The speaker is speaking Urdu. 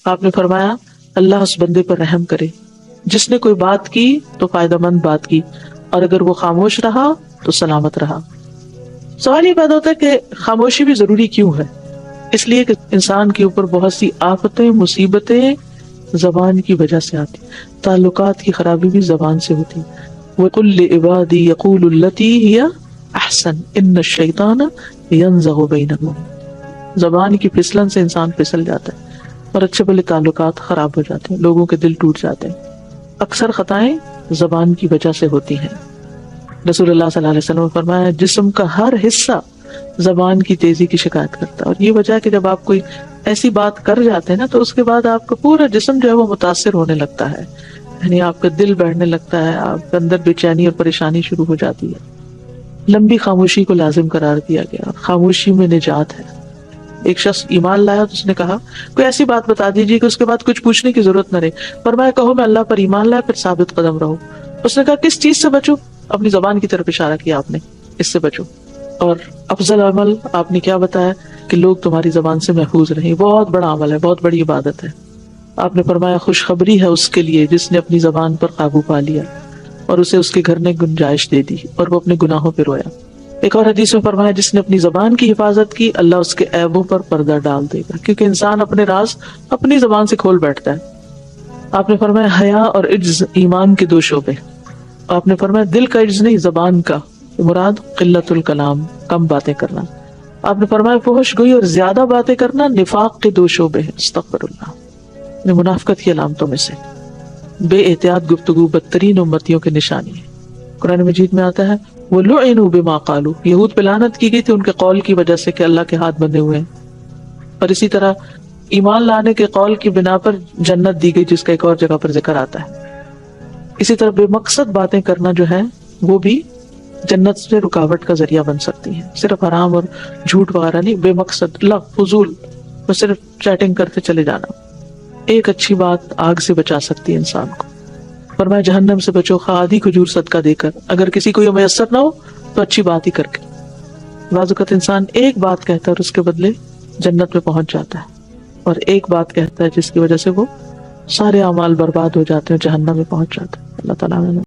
آپ نے فرمایا اللہ اس بندے پر رحم کرے جس نے کوئی بات کی تو فائدہ مند بات کی، اور اگر وہ خاموش رہا تو سلامت رہا۔ سوال یہ پیدا ہوتا ہے کہ خاموشی بھی ضروری کیوں ہے؟ اس لیے کہ انسان کے اوپر بہت سی آفتیں، مصیبتیں زبان کی وجہ سے آتی، تعلقات کی خرابی بھی زبان سے ہوتی۔ وَقُلْ لِعِبَادِي يَقُولُوا الَّتِي هِيَ أَحْسَنُ إِنَّ الشَّيْطَانَ يَنزَغُ بَيْنَهُمْ۔ زبان کی پھسلن سے انسان پھسل جاتا ہے اور اچھے بھلے تعلقات خراب ہو جاتے ہیں، لوگوں کے دل ٹوٹ جاتے ہیں۔ اکثر خطائیں زبان کی وجہ سے ہوتی ہیں۔ رسول اللہ صلی اللہ علیہ وسلم نے فرمایا جسم کا ہر حصہ زبان کی تیزی کی شکایت کرتا ہے، اور یہ وجہ ہے کہ جب آپ کوئی ایسی بات کر جاتے ہیں نا تو اس کے بعد آپ کا پورا جسم جو ہے وہ متاثر ہونے لگتا ہے، یعنی آپ کا دل بڑھنے لگتا ہے، آپ کے اندر بے چینی اور پریشانی شروع ہو جاتی ہے۔ لمبی خاموشی کو لازم قرار دیا گیا، خاموشی میں نجات ہے۔ ایک شخص ایمان لایا تو اس نے کہا کوئی ایسی بات بتا دیجیے کہ اس کے بعد کچھ پوچھنے کی ضرورت نہ رہے۔ فرمایا کہو میں اللہ پر ایمان لایا، پھر ثابت قدم رہو۔ اس نے کہا کس چیز سے بچوں؟ اپنی زبان کی طرف اشارہ کیا آپ نے، اس سے بچو۔ اور افضل عمل آپ نے کیا بتایا کہ لوگ تمہاری زبان سے محفوظ رہیں، بہت بڑا عمل ہے، بہت بڑی عبادت ہے۔ آپ نے فرمایا خوشخبری ہے اس کے لیے جس نے اپنی زبان پر قابو پا لیا اور اسے اس کے گھر نے گنجائش دے دی اور وہ اپنے گناہوں پہ رویا۔ ایک اور حدیث میں فرمایا جس نے اپنی زبان کی حفاظت کی اللہ اس کے عیبوں پر پردہ ڈال دے گا، کیونکہ انسان اپنے راز اپنی زبان سے کھول بیٹھتا ہے۔ آپ نے فرمایا حیا اور عجز ایمان کے دو شعبے۔ آپ نے فرمایا دل کا عجز نہیں، زبان کا، مراد قلت الکلام، کم باتیں کرنا۔ آپ نے فرمایا فحش گوئی اور زیادہ باتیں کرنا نفاق کے دو شعبے ہیں، استغفر اللہ، یعنی منافقت کی علامتوں میں سے۔ بے احتیاط گفتگو بدترین امتیوں کی نشانی ہے۔ قرآن مجید میں آتا ہے وَلُعِنُوا بِمَا قَالُوا، یہود پہ لعنت کی گئی تھی ان کے قول کی وجہ سے کہ اللہ کے ہاتھ بندھے ہوئے ہیں۔ اور اسی طرح ایمان لانے کے قول کی بنا پر جنت دی گئی، جس کا ایک اور جگہ پر ذکر آتا ہے۔ اسی طرح بے مقصد باتیں کرنا جو ہے وہ بھی جنت سے رکاوٹ کا ذریعہ بن سکتی ہیں، صرف حرام اور جھوٹ وغیرہ نہیں، بے مقصد فضول بس صرف چیٹنگ کرتے چلے جانا۔ ایک اچھی بات آگ سے بچا سکتی ہے انسان کو۔ فرمایا جہنم سے بچو خواہ آدھی کھجور صدقہ دے کر، اگر کسی کو یہ میسر نہ ہو تو اچھی بات ہی کر کے۔ بعض اوقات انسان ایک بات کہتا ہے اور اس کے بدلے جنت میں پہنچ جاتا ہے، اور ایک بات کہتا ہے جس کی وجہ سے وہ سارے اعمال برباد ہو جاتے ہیں، جہنم میں پہنچ جاتا ہے۔ اللہ تعالیٰ